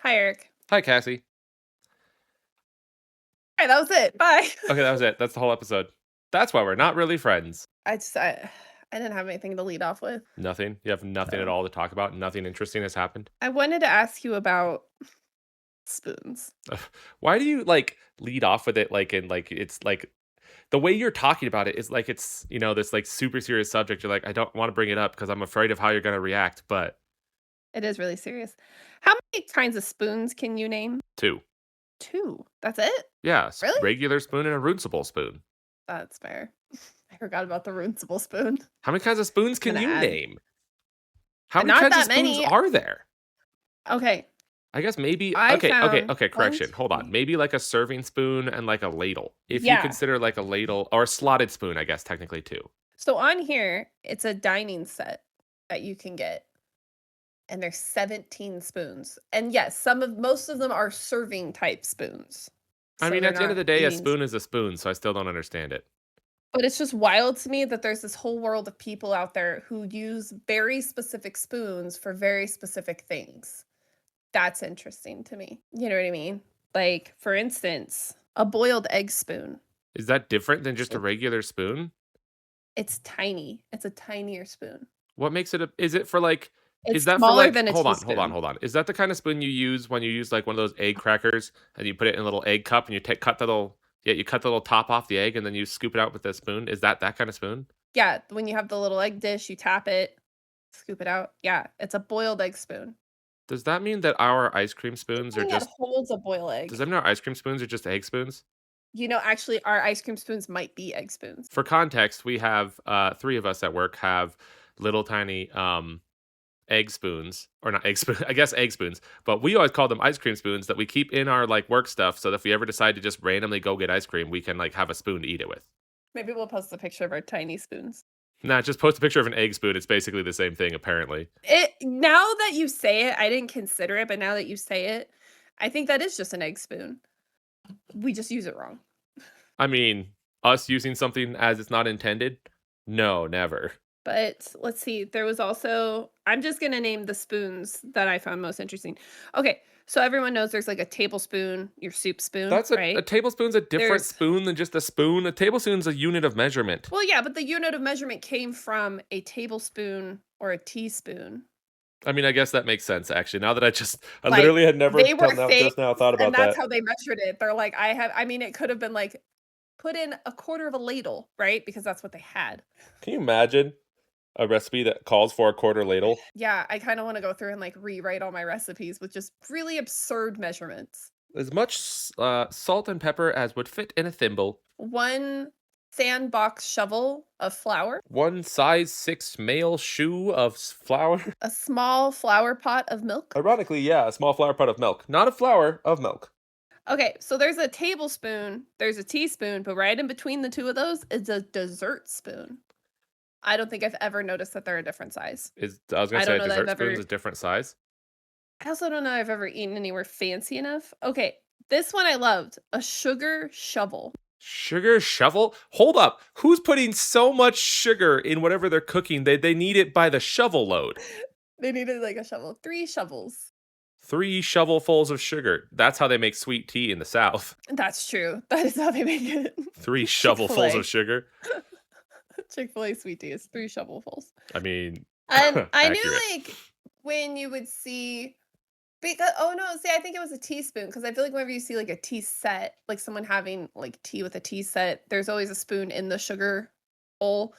Hi, Eric. Hi, Cassie. All right, that was it. Bye. Okay, that was it. That's the whole episode. That's why we're not really friends. I just I didn't have anything to lead off with. Nothing. You have nothing at So all to talk about. Nothing interesting has happened. I wanted to ask you about spoons. Why do you lead off with it like it's like the way you're talking about it is like it's this like super serious subject. You're like, I don't want to bring it up because I'm afraid of how you're gonna react. But It is really serious. How many kinds of spoons can you name? two, Two. That's it? yeah, Really? regular spoon and a runcible spoon. That's fair. I forgot about the runcible spoon. How many kinds of spoons I'm can gonna you add. name? How many Not kinds of that spoons many. are there? Okay. I guess maybe I found okay, one, correction, hold on. two. Maybe like a serving spoon and like a ladle. If you Yeah. consider like a ladle or a slotted spoon, I guess technically too. So on here, it's a dining set that you can get. And there's 17 spoons. And yes, most of them are serving type spoons. I So mean, they're at the end of not the day, a eating. spoon is a spoon, so I still don't understand it. But it's just wild to me that there's this whole world of people out there who use very specific spoons for very specific things. That's interesting to me. You know what I mean? Like, for instance, a boiled egg spoon. Is that different than just a It, regular spoon? it's tiny. It's a tinier spoon. What makes it a is it for like is It's that for smaller like than a teaspoon. hold on. Is that the kind of spoon you use when you use like one of those egg crackers and you put it in a little egg cup and you cut the little you cut the little top off the egg and then you scoop it out with a spoon? Is that kind of spoon? Yeah, when you have the little egg dish, you tap it, scoop it out. Yeah, it's a boiled egg spoon. Does that mean that our ice cream spoons are Anything that just holds a boiled does egg. that mean our ice cream spoons are just egg spoons? Actually, our ice cream spoons might be egg spoons. For context, we have three of us at work have little tiny egg spoons or not egg spoon I guess egg spoons, but we always call them ice cream spoons that we keep in our like work stuff so that if we ever decide to just randomly go get ice cream, we can like have a spoon to eat it with. Maybe we'll post a picture of our tiny spoons. Nah, just post a picture of an egg spoon. It's basically the same thing apparently. Now that you say it, I didn't consider it, but now that you say it, I think that is just an egg spoon. We just use it wrong. I mean, us using something as it's not intended? No, never. But let's see. There was also, I'm just going to name the spoons that I found most interesting. Okay. So everyone knows there's like a tablespoon, your soup spoon, That's a right? tablespoon's a different There's, spoon than just a spoon. A tablespoon's a unit of measurement. well, yeah, but the unit of measurement came from a tablespoon or a teaspoon. I mean, I guess that makes sense actually. Now that I Like, literally had never they were till now things, just now thought and about that's that. how they measured it. They're like, I mean, it could have been like, put in a quarter of a ladle, right? Because that's what they had. Can you imagine a recipe that calls for a quarter ladle? Yeah, I kind of want to go through and like rewrite all my recipes with just really absurd measurements. As much salt and pepper as would fit in a thimble. One sandbox shovel of flour, One size 6 male shoe of flour. a small flower pot of milk. Ironically, yeah, a small flower pot of milk. Not of flour, of milk. Okay, so there's a tablespoon, there's a teaspoon, but right in between the two of those is a dessert spoon. I don't think I've ever noticed that they're a different size. I was gonna I say don't a know that I've dessert spoon's ever a different size. I also don't know I've ever eaten anywhere fancy enough. Okay, this one I loved, a sugar shovel. Sugar shovel? Hold up. Who's putting so much sugar in whatever they're cooking? They need it by the shovel load. They needed like a shovel, 3 shovels. 3 shovelfuls of sugar. That's how they make sweet tea in the South. That's true. That is how they make it. 3 shovelfuls Chick-fil-A. of sugar. Chick-fil-A sweet tea is 3 shovelfuls. I mean, And I knew accurate. like when you would see because oh no, see I think it was a teaspoon because I feel like whenever you see like a tea set, like someone having like tea with a tea set, there's always a spoon in the sugar bowl.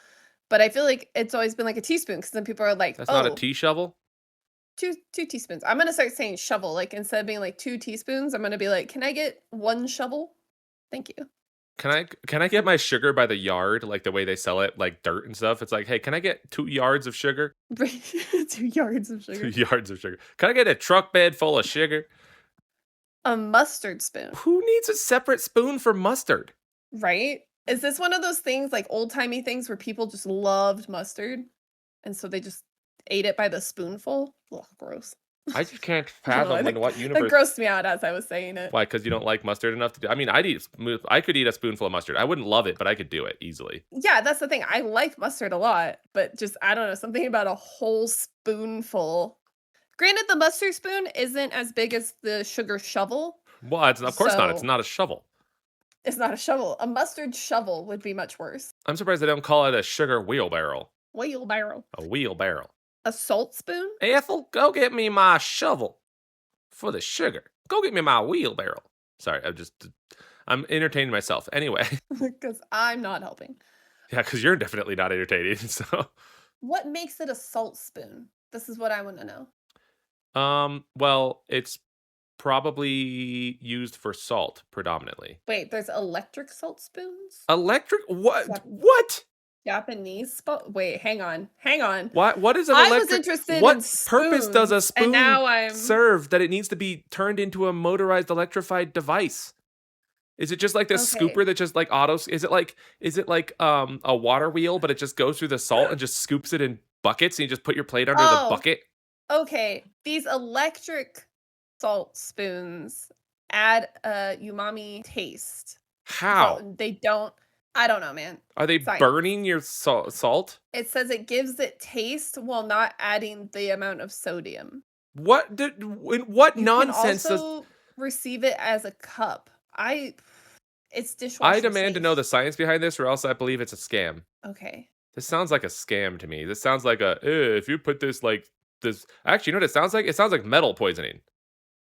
But I feel like it's always been like a teaspoon because then people are like, That's not a oh, tea shovel? two teaspoons. I'm gonna start saying shovel. Like instead of being like 2 teaspoons, I'm gonna be like, can I get 1 shovel? Thank you. Can I get my sugar by the yard like the way they sell it like dirt and stuff? It's like, "Hey, can I get 2 yards of sugar?" 2 yards of 2 sugar. yards of sugar. Can I get a truck bed full of sugar? A mustard spoon, Who needs a separate spoon for mustard? right? Is this one of those things, like old-timey things where people just loved mustard, and so they just ate it by the spoonful? Ugh, gross. I just can't I don't know, I fathom in think what that universe. grossed me out as I was saying it. Why? Because you don't like mustard enough to do. I mean, I could eat a spoonful of mustard. I wouldn't love it, but I could do it easily. Yeah, that's the thing, I like mustard a lot, but just I don't know, something about a whole spoonful Granted, the mustard spoon isn't as big as the sugar shovel, Well, of course not. It's so not a shovel. it's not a shovel. A mustard shovel would be much worse. I'm surprised they don't call it a sugar wheelbarrow. Wheelbarrow. A wheelbarrow. A salt spoon? Ethel, go get me my shovel for the sugar. Go get me my wheelbarrow. Sorry, I'm entertaining myself. Anyway, Because I'm not helping. yeah, because you're definitely not entertaining. So, What makes it a salt spoon? This is what I want to know. well, it's probably used for salt predominantly. Wait, there's electric salt spoons? Electric? What? Jap- What? Japanese spot? Wait, hang on. Hang on. What is an I was electric? interested in What purpose does a spoons, and spoon now I'm serve that it needs to be turned into a motorized electrified device? Is it just like this okay. scooper that just like autos? Is it like a water wheel, but it just goes through the salt and just scoops it in buckets, and you just put your plate under the Oh, bucket? okay. These electric salt spoons add a umami taste. How But they don't. I don't know, man. are they Science. burning your salt? It says it gives it taste while not adding the amount of sodium. What You can nonsense does? also receive it as a cup. It's dishwasher I demand to safe. know the science behind this, or else I believe it's a scam. Okay. This sounds like a scam to me. This sounds like if you put this like this. Actually, you know what it sounds like? It sounds like metal poisoning.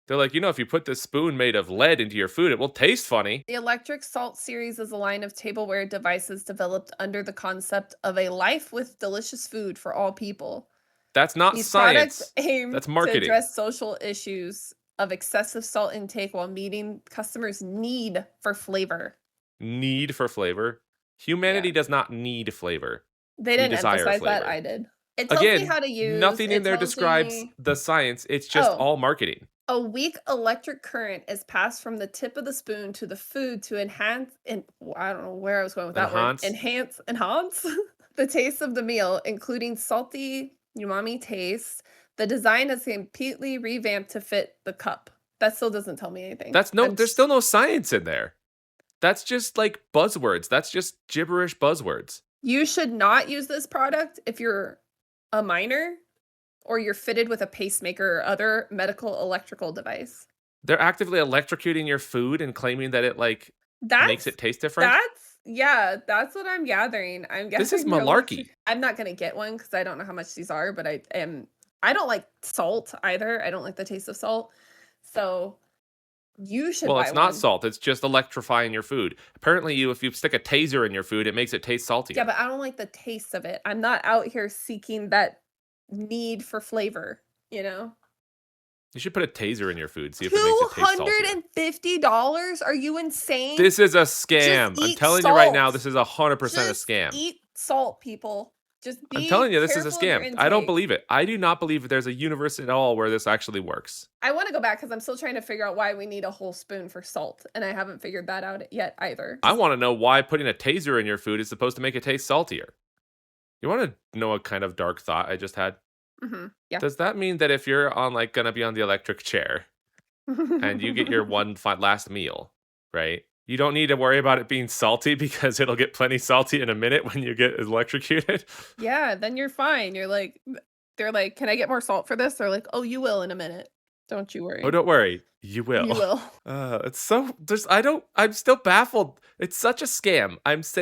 They're like, if you put this spoon made of lead into your food, it will taste funny. The electric salt series is a line of tableware devices developed under the concept of a life with delicious food for all people. That's not These science. products aim That's to marketing. address social issues of excessive salt intake while meeting customers' need for flavor. Need for flavor. Humanity does not need flavor. They We didn't desire emphasize that. flavor. I did. It tells me Again, how to use. nothing in It there tells describes me the science. It's just Oh. all marketing. a weak electric current is passed from the tip of the spoon to the food to enhance and I don't know where I was going with that Enhance? word. Enhance the taste of the meal, including salty umami taste. The design is completely revamped to fit the cup. That still doesn't tell me anything. There's still no science in there. That's just like buzzwords. That's just gibberish buzzwords. You should not use this product if you're a minor or you're fitted with a pacemaker or other medical electrical device. They're actively electrocuting your food and claiming that it like That's makes it taste different. that's what I'm gathering. I'm This is gathering they're malarkey. I'm not gonna get one because I don't know how much these are, but I don't like salt either. I don't like the taste of salt. So you should Well, buy it's not one. salt. It's just electrifying your food. Apparently, if you stick a taser in your food, it makes it taste saltier. Yeah, but I don't like the taste of it. I'm not out here seeking that need for flavor, you know? You should put a taser in your food. See if it makes it taste saltier. $250? Are you insane? This is a scam. I'm eat telling you right now, salt. this is 100% a Just scam. eat salt, people. Just be I'm telling you, this is a careful of your scam. I don't intake. believe it. I do not believe that there's a universe at all where this actually works. I want to go back because I'm still trying to figure out why we need a whole spoon for salt, and I haven't figured that out yet either. I want to know why putting a taser in your food is supposed to make it taste saltier. You want to know a kind of dark thought I just had? Yeah. Does that mean that if you're gonna be on the electric chair and you get your one last meal, right? You don't need to worry about it being salty because it'll get plenty salty in a minute when you get electrocuted. Yeah, then you're fine. They're like, "Can I get more salt for this?" They're like, "Oh, you will in a minute. Don't you worry." Oh, don't worry. You will. You will. It's so I'm still baffled. It's such a scam.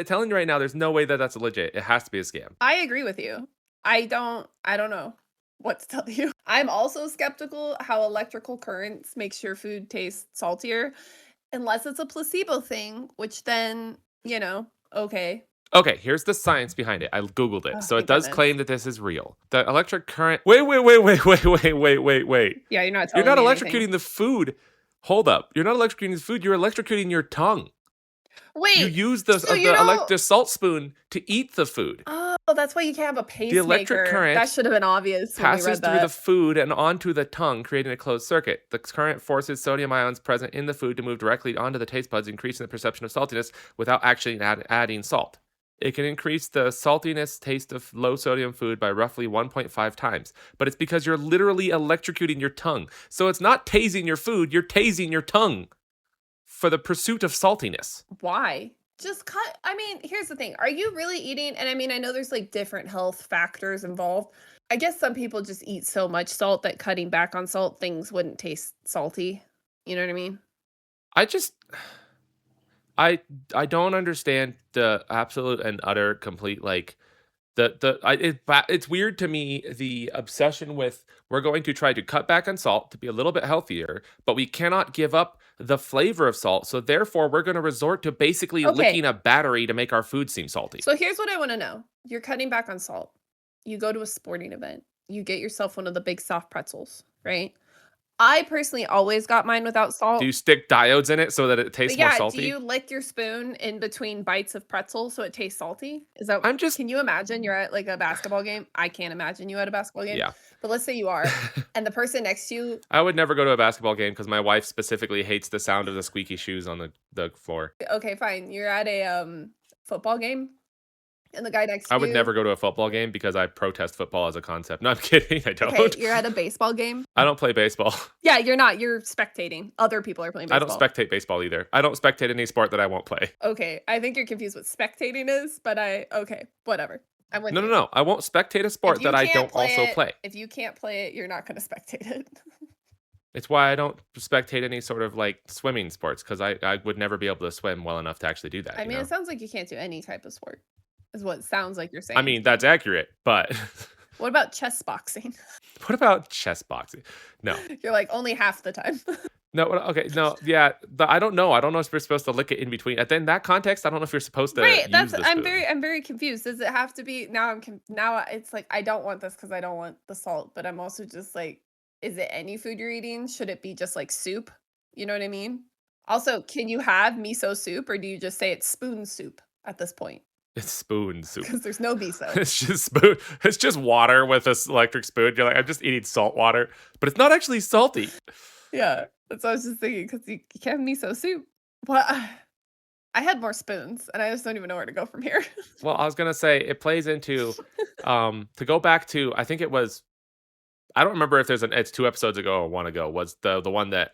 Telling you right now, there's no way that that's legit. It has to be a scam. I agree with you. I don't know what to tell you. I'm also skeptical how electrical currents makes your food taste saltier unless it's a placebo thing, which then, okay. Okay, here's the science behind it. I googled it. Oh, So it thank does goodness. claim that this is real. The electric current. Wait. Yeah, you're not You're telling not me electrocuting anything. the food. Hold up. You're not electrocuting the food. You're electrocuting your tongue. Wait. You use the so you don't- the salt spoon to eat the food. Oh, that's why you can't have a pacemaker. electric current that should have been obvious when we Passes read through that. the food and onto the tongue, creating a closed circuit. The current forces sodium ions present in the food to move directly onto the taste buds, increasing the perception of saltiness without actually adding salt. It can increase the saltiness taste of low sodium food by roughly 1.5 times. But it's because you're literally electrocuting your tongue. So it's not tasing your food, you're tasing your tongue for the pursuit of saltiness. Why? Just cut. I mean, here's the thing. Are you really eating? And I mean, I know there's like different health factors involved, I guess some people just eat so much salt that cutting back on salt, things wouldn't taste salty. You know what I mean? I just I I don't understand the absolute and utter complete like it's weird to me the obsession with we're going to try to cut back on salt to be a little bit healthier, but we cannot give up the flavor of salt. So therefore, we're going to resort to basically Okay, licking a battery to make our food seem salty. so here's what I wanna know. You're cutting back on salt. You go to a sporting event. You get yourself one of the big soft pretzels, right? I personally always got mine without Do you salt. stick diodes in it so that it But tastes more yeah, do salty? you lick your spoon in between bites of pretzel so it tastes salty? Is that I'm just can you imagine you're at, like, a basketball game? I can't imagine you at a basketball game, yeah. but let's say you are, and the person next to you I would never go to a basketball game because my wife specifically hates the sound of the squeaky shoes on the floor. okay, fine, you're at a, football game, and the guy next I to would you never go to a football game because I protest football as a concept. No, I'm kidding. I okay, don't. you're at a baseball game. I don't play baseball. Yeah, you're not, you're spectating. Other people are playing I don't baseball. spectate baseball either. I don't spectate any sport that I won't play. Okay, I think you're confused what spectating is, but okay, whatever. I'm with No, no, you. no. I won't spectate a If sport you that I can't don't also play it play. if you can't play it, you're not gonna spectate it. It's why I don't spectate any sort of like swimming sports because I would never be able to swim well enough to actually do that, I you mean, it know? sounds like you can't do any type of sport, is what it sounds like you're I saying mean, to that's me. accurate, but What about chess boxing? what about chess boxing? No. You're like, only half the time. No, okay, no, yeah, I don't know. I don't know if you're supposed to lick it in between. And then that context, I don't know if you're supposed to Right, use that's the spoon. I'm very confused. Does it have to be now it's like, I don't want this because I don't want the salt, but I'm also just like, is it any food you're eating? Should it be just like soup? You know what I mean? Also, can you have miso soup or do you just say it's spoon soup at this point? It's spoon soup. Because there's no miso. It's just spoon. It's just water with this electric spoon. You're like, I'm just eating salt water, but it's not actually salty. Yeah, that's what I was just thinking because you can't have miso soup. What? I had more spoons, and I just don't even know where to go from here. Well, I was gonna say it plays into to go back to I think it was I don't remember if it's 2 episodes ago or one ago was the one that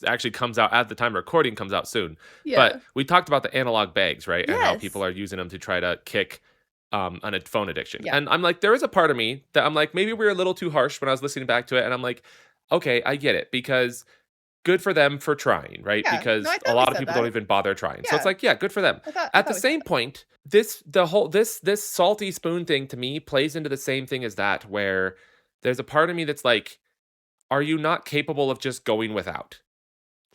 actually comes out at the time of recording comes out soon. But Yeah. we talked about the analog bags, right? And how people Yes. are using them to try to kick on a phone addiction. Yeah. And I'm like, there is a part of me that I'm like, maybe we were a little too harsh when I was listening back to it. And I'm like, okay, I get it because good for them for trying, right? Yeah. No, I Because a thought we lot of said people don't that. even bother trying. So it's Yeah. like, yeah, good for them. I At the thought we said same that. point, this salty spoon thing to me plays into the same thing as that, where there's a part of me that's like, are you not capable of just going without?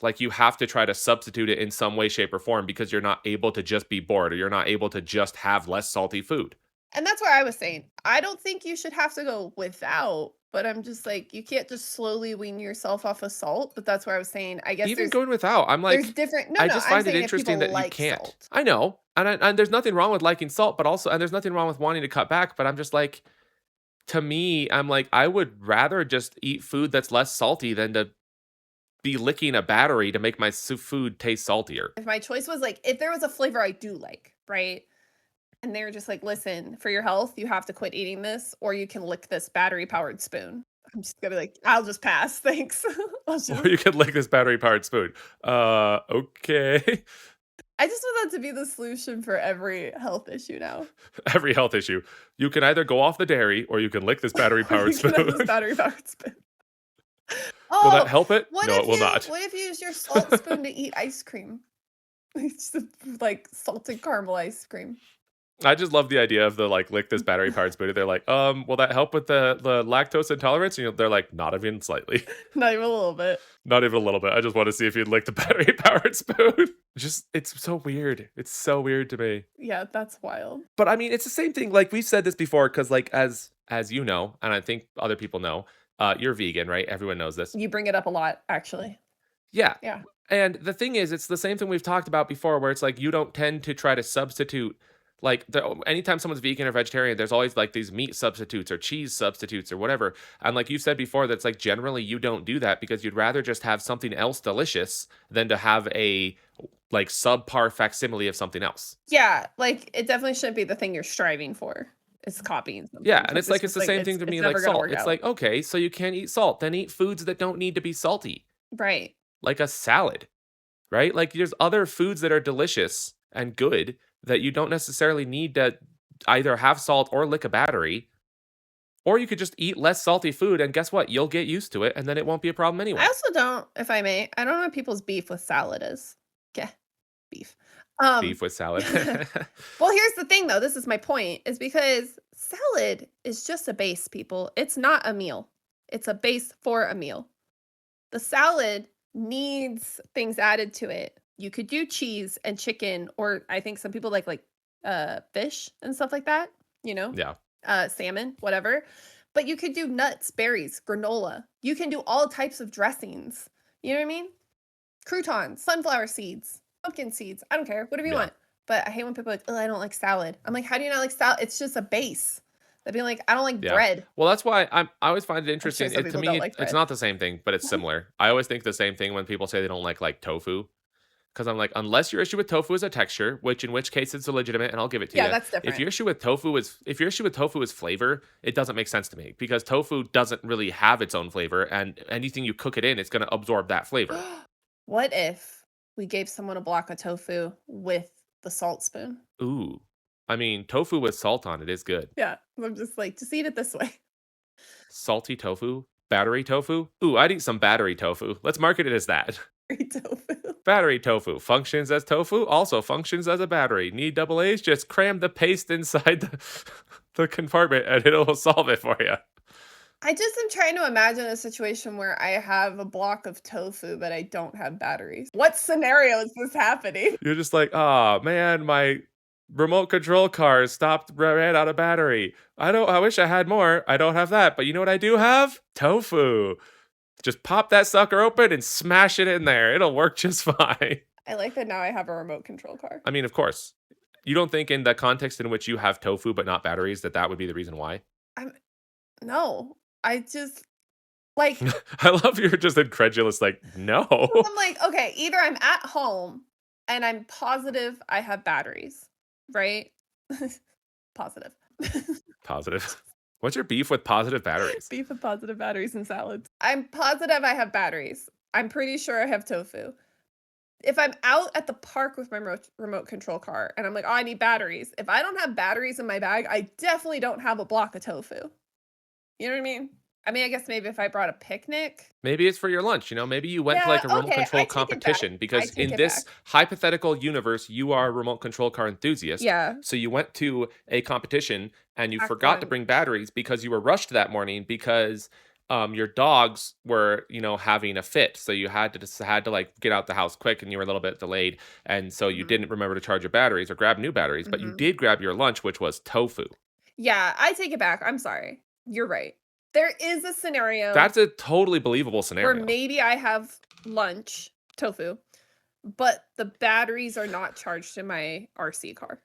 Like you have to try to substitute it in some way, shape, or form because you're not able to just be bored or you're not able to just have less salty food. And that's where I was saying, I don't think you should have to go without, but I'm just like, you can't just slowly wean yourself off of salt. But that's where I was saying, I guess Even going without, I'm there's like, different. No, I no, just I'm find it saying if interesting people that you like can't. salt. I know, and there's nothing wrong with liking salt, but also, and there's nothing wrong with wanting to cut back. But I'm just like, to me, I'm like, I would rather just eat food that's less salty than to be licking a battery to make my food taste saltier. If my choice was like, if there was a flavor I do like, right? And they were just like, listen, for your health, you have to quit eating this, or you can lick this battery powered spoon. I'm just gonna be like, I'll just pass. Thanks. Or you could lick this battery powered spoon. Okay. I just want that to be the solution for every health issue now. Every health issue. You can either go off the dairy or you can lick this battery Or powered you can have this spoon. battery powered spoon. Will that Oh, help it? No, it will not. what if you use your salt spoon to eat ice cream? It's just like salted caramel ice cream. I just love the idea of the like lick this battery powered spoon. They're like, will that help with the lactose intolerance? And they're like, not even slightly. Not even a little bit. Not even a little bit. I just want to see if you'd lick the battery powered spoon. Just it's so weird. It's so weird to me. Yeah, that's wild. But I mean, it's the same thing. Like we've said this before, because like as you know, and I think other people know, you're vegan, right? Everyone knows this. You bring it up a lot, actually. Yeah. Yeah. And the thing is, it's the same thing we've talked about before, where it's like you don't tend to try to substitute. Like anytime someone's vegan or vegetarian, there's always like these meat substitutes or cheese substitutes or whatever. And like you said before, that's like generally you don't do that because you'd rather just have something else delicious than to have a like subpar facsimile of something else. Yeah, like it definitely shouldn't be the thing you're striving for. It's copying Yeah, something and 'cause it's like it's just the same thing to it's me like never gonna salt. work It's out. like okay, so you can't eat salt, then eat foods that don't need to be salty, Right. like a salad, right? Like there's other foods that are delicious and good that you don't necessarily need to either have salt or lick a battery Or you could just eat less salty food, and guess what? You'll get used to it, and then it won't be a problem I anyway. also don't, if I may, I don't know what people's beef with salad is. Yeah, beef. Um, Beef with salad. well, here's the thing though, this is my point, is because salad is just a base, people. It's not a meal. It's a base for a meal. The salad needs things added to it. You could do cheese and chicken, or I think some people like fish and stuff like that, you know, Yeah. salmon, whatever. But you could do nuts, berries, granola. You can do all types of dressings. You know what I mean? Croutons, sunflower seeds, pumpkin seeds. I don't care, whatever you Yeah. want. But I hate when people are like, oh, I don't like salad. I'm like, how do you not like salad? It's just a base. They'd be like, I don't like Yeah. bread. Well, that's why I always find it I'm sure interesting. some To people me, don't like it's bread. not the same thing, but it's similar. I always think the same thing when people say they don't like tofu. Because I'm like, unless your issue with tofu is a texture, in which case it's legitimate, and I'll give it to Yeah, you. that's different. If your issue with tofu is flavor, it doesn't make sense to me because tofu doesn't really have its own flavor, and anything you cook it in, it's going to absorb that flavor. What if we gave someone a block of tofu with the salt spoon? Ooh, I mean, tofu with salt on it is good. Yeah, I'm just like, just eat it this way. Salty tofu, battery tofu. Ooh, I'd eat some battery tofu. Let's market it as that. Free tofu. Battery tofu functions as tofu, also functions as a battery. Need double A's? Just cram the paste inside the compartment and it'll solve it for you. I just am trying to imagine a situation where I have a block of tofu, but I don't have batteries. What scenario is this happening? You're just like, oh man, my remote control car ran out of battery. I wish I had more. I don't have that. But you know what I do have? Tofu. Just pop that sucker open and smash it in there. It'll work just fine. I like that now I have a remote control car. I mean, of course. You don't think in the context in which you have tofu but not batteries that would be the reason why? No, I just like, I love you're just incredulous, like, no. I'm like, okay, either I'm at home and I'm positive I have batteries, right? Positive. Positive. What's your beef with positive batteries? Beef with positive batteries and salads. I'm positive I have batteries. I'm pretty sure I have tofu. If I'm out at the park with my remote control car and I'm like, oh, I need batteries. If I don't have batteries in my bag, I definitely don't have a block of tofu. You know what I mean? I guess maybe if I brought a picnic. Maybe it's for your lunch, maybe you went to Yeah, like a remote okay, control I take it back. competition I because take in it this back. hypothetical universe, you are a remote control car enthusiast. Yeah. So you went to a competition and you Packed forgot to lunch. bring batteries because you were rushed that morning because your dogs were, having a fit. So you had to like get out the house quick and you were a little bit delayed. And so you Mhm. didn't remember to charge your batteries or grab new batteries, but you Mhm. did grab your lunch, which was tofu. Yeah, I take it back. I'm sorry. You're right. There is a scenario That's a totally believable where scenario. maybe I have lunch, tofu, but the batteries are not charged in my RC car.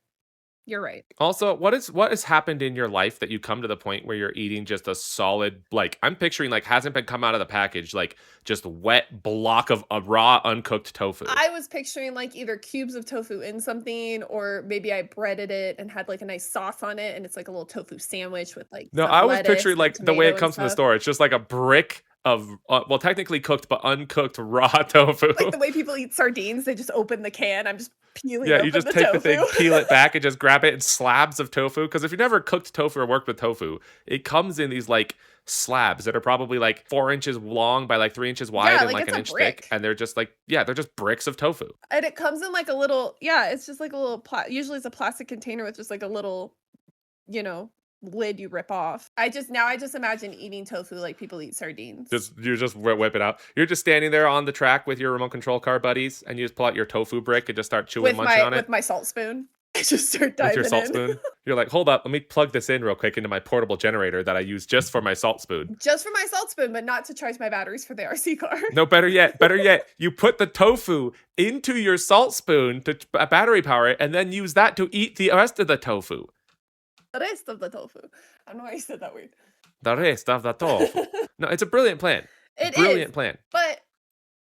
You're right. Also, what has happened in your life that you come to the point where you're eating just a solid, like I'm picturing like hasn't been come out of the package, like just wet block of a raw uncooked tofu. I was picturing like either cubes of tofu in something, or maybe I breaded it and had like a nice sauce on it, and it's like a little tofu sandwich with like No, some I was lettuce picturing and like the way tomato it and comes from the stuff. store. It's just like a brick of well, technically cooked but uncooked raw tofu. Like the way people eat sardines, they just open the can. I'm just peeling Yeah, open you just the take tofu. the thing, peel it back, and just grab it in slabs of tofu. Because if you've never cooked tofu or worked with tofu, it comes in these like slabs that are probably like 4 inches long by like 3 inches wide Yeah, and like like it's an a inch brick. thick, and they're just like they're just bricks of tofu. And it comes in like a little, yeah, it's just like a little, usually it's a plastic container with just like a little, you know, lid you rip off. I just imagine eating tofu like people eat sardines. You just whip it out. You're just standing there on the track with your remote control car buddies, and you just pull out your tofu brick and just start chewing, with munching on it my salt spoon. I just start with diving your salt in. spoon. You're like, hold up, let me plug this in real quick into my portable generator that I use just for my salt spoon. Just for my salt spoon, but not to charge my batteries for the RC car. No, better yet, you put the tofu into your salt spoon to battery power it, and then use that to eat the rest of the tofu. The rest of the tofu. I don't know why you said that weird. The rest of the tofu. No, it's a brilliant plan. It is. Plan. But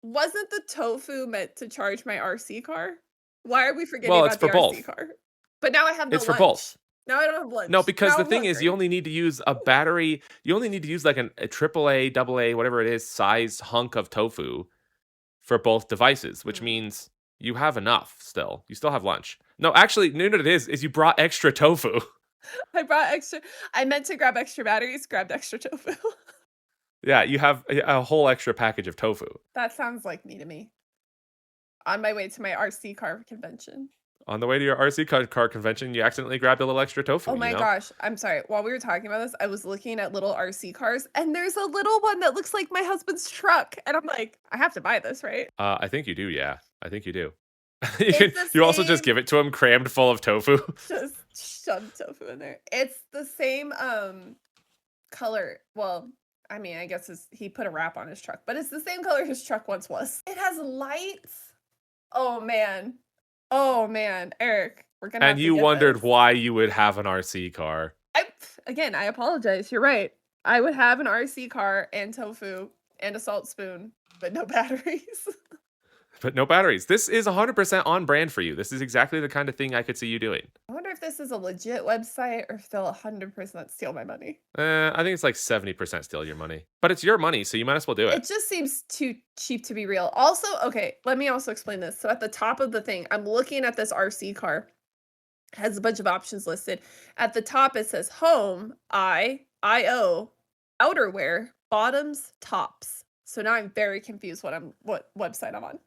wasn't the tofu meant to charge my RC car? Why are we forgetting Well, about it's the for RC both. car? But now I have no It's for lunch. both. Now I don't have lunch. No, because Now the I'm thing is, you hungry. only need to use a battery. You only need to use like a AAA, AA, whatever it is, size hunk of tofu for both devices, which means you have enough still. You still have lunch. No, actually, no, what it is you brought extra tofu. I brought extra I meant to grab extra batteries, grabbed extra tofu. Yeah, you have a whole extra package of tofu. That sounds like me to me. On my way to my RC car convention. On the way to your RC car convention, you accidentally grabbed a little extra tofu, Oh you my know? gosh, I'm sorry. While we were talking about this, I was looking at little RC cars, and there's a little one that looks like my husband's truck, and I'm like, "I have to buy this, right?" I think you do, yeah. I think you do. It's the You also just same give it to him crammed full of tofu. just shove tofu in there. It's the same, color well, I mean, I guess he put a wrap on his truck, but it's the same color his truck once was. It has lights. Oh, man. Oh, man. Eric, we're gonna And have to you get wondered this. why you would have an RC car. Again, I apologize, you're right. I would have an RC car and tofu and a salt spoon, but no batteries. But no batteries. This is 100% on brand for you. This is exactly the kind of thing I could see you doing. I wonder if this is a legit website or if they'll 100% steal my money. I think it's like 70% steal your money. But it's your money, so you might as well do It it. just seems too cheap to be real. Also, okay, let me also explain this. So at the top of the thing, I'm looking at this RC car. It has a bunch of options listed. At the top, it says home, I-O, outerwear, bottoms, tops. So now I'm very confused what website I'm on.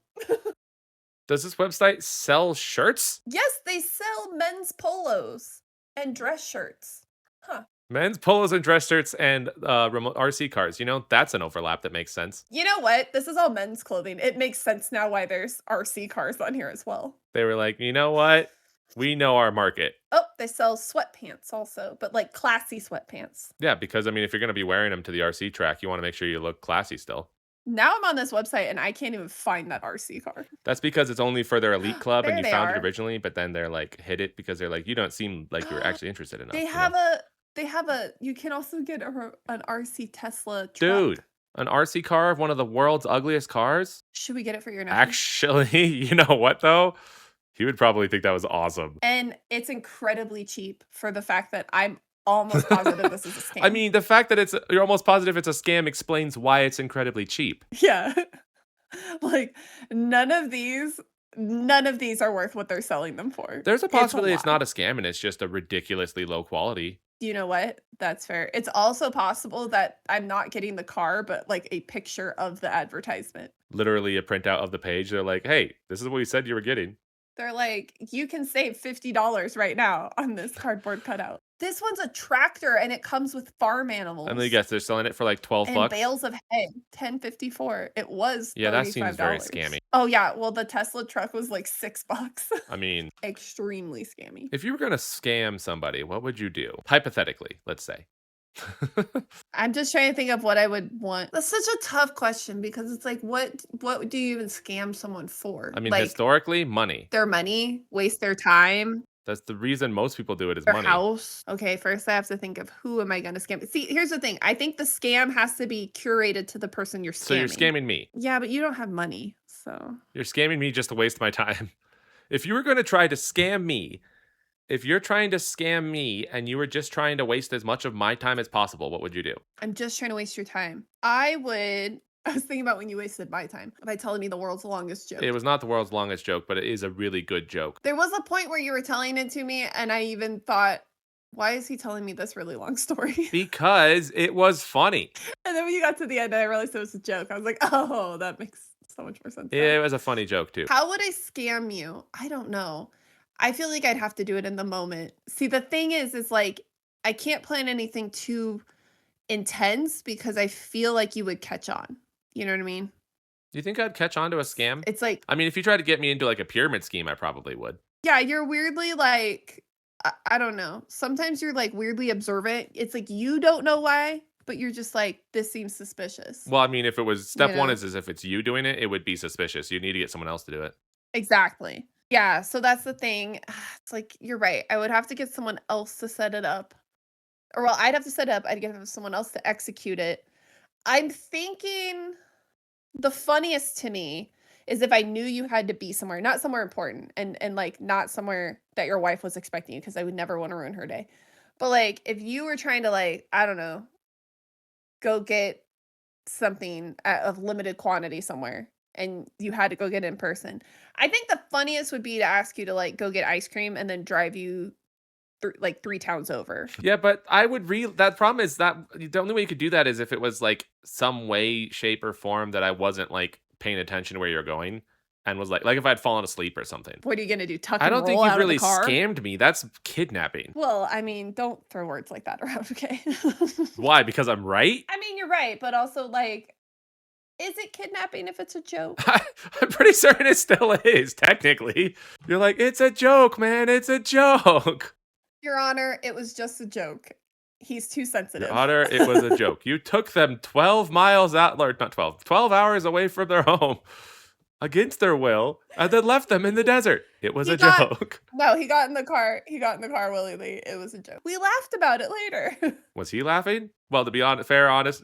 Does this website sell shirts? Yes, they sell men's polos and dress shirts. Huh. Men's polos and dress shirts and remote RC cars. You know, that's an overlap that makes sense. You know what? This is all men's clothing. It makes sense now why there's RC cars on here as well. They were like, you know what? We know our market. Oh, they sell sweatpants also, but like classy sweatpants. Yeah, because I mean, if you're going to be wearing them to the RC track, you want to make sure you look classy still. Now I'm on this website and I can't even find that RC car. That's because it's only for their elite club and There you they found it are. originally, but then they're like hid it because they're like, you don't seem like you're actually interested enough. They You have know? a you can also get an RC Tesla truck. Dude, an RC car of one of the world's ugliest cars? Should we get it for your nephew? Actually, you know what though? He would probably think that was awesome. And it's incredibly cheap for the fact that I'm almost positive this is a scam. I mean, the fact that you're almost positive it's a scam explains why it's incredibly cheap. yeah. Like none of these are worth what they're selling them for. There's a It's possibility it's lot. not a scam and it's just a ridiculously low quality. You know what? That's fair. It's also possible that I'm not getting the car, but like a picture of the advertisement. Literally a printout of the page. They're like, hey, this is what you said you were getting. They're like, you can save $50 right now on this cardboard cutout. This one's a tractor and it comes with farm animals. And then guess they're selling it for like 12 and bucks. bales of hay, 10.54. It was Yeah, that seems very $35. scammy. Oh yeah, well the Tesla truck was like $6. I mean, Extremely scammy. if you were going to scam somebody, what would you do? Hypothetically, let's say. I'm just trying to think of what I would want. That's such a tough question because it's like what do you even scam someone for? I mean, like historically, money. their money, waste their time, That's the reason most people do it is their money. house. Okay, first I have to think of who am I going to scam. See, here's the thing. I think the scam has to be curated to the person you're scamming. So you're scamming me. Yeah, but you don't have money. So You're scamming me just to waste my time. If you were going to try to scam me, if you're trying to scam me and you were just trying to waste as much of my time as possible, what would you do? I'm just trying to waste your time. I was thinking about when you wasted my time by telling me the world's longest joke. It was not the world's longest joke, but it is a really good joke. There was a point where you were telling it to me, and I even thought, why is he telling me this really long story? Because it was funny. And then when you got to the end, I realized it was a joke. I was like, oh, that makes so much more sense. now. It was a funny joke too. How would I scam you? I don't know. I feel like I'd have to do it in the moment. See, the thing is like, I can't plan anything too intense because I feel like you would catch on. You know what I mean? Do you think I'd catch on to a scam? It's like, I mean, if you tried to get me into like a pyramid scheme, I probably would. yeah, you're weirdly like, I don't know. Sometimes you're like weirdly observant. It's like you don't know why, but you're just like, this seems suspicious. Well, I mean, if it was step one know? is if it's you doing it, it would be suspicious. You need to get someone else to do it. Exactly. Yeah, so that's the thing. It's like, you're right. I would have to get someone else to set it up. Or well, I'd have to set it up. I'd get someone else to execute it. I'm thinking the funniest to me is if I knew you had to be somewhere, not somewhere important and like not somewhere that your wife was expecting you because I would never want to ruin her day. But like if you were trying to like, I don't know, go get something of limited quantity somewhere and you had to go get it in person. I think the funniest would be to ask you to like go get ice cream and then drive you like 3 towns over. Yeah, but I would that problem is that the only way you could do that is if it was like some way, shape, or form that I wasn't like paying attention to where you're going and was like if I'd fallen asleep or something. What are you gonna do, tuck I and don't think roll you've out of the really car? scammed me. That's kidnapping. Well, I mean, don't throw words like that around, okay? Why? Because I'm right? I mean, you're right, but also, like, is it kidnapping if it's a joke? I'm pretty certain it still is, technically. You're like, it's a joke, man. It's a joke. Your Honor, it was just a joke. He's too Your sensitive. Honor, it was a joke. You took them 12 miles out, or not 12, 12 hours away from their home against their will and then left them in the desert. It was He a got joke. No, he got in the car. He got in the car willingly. It was a joke. We laughed about it later. Was he laughing? Well, to be honest,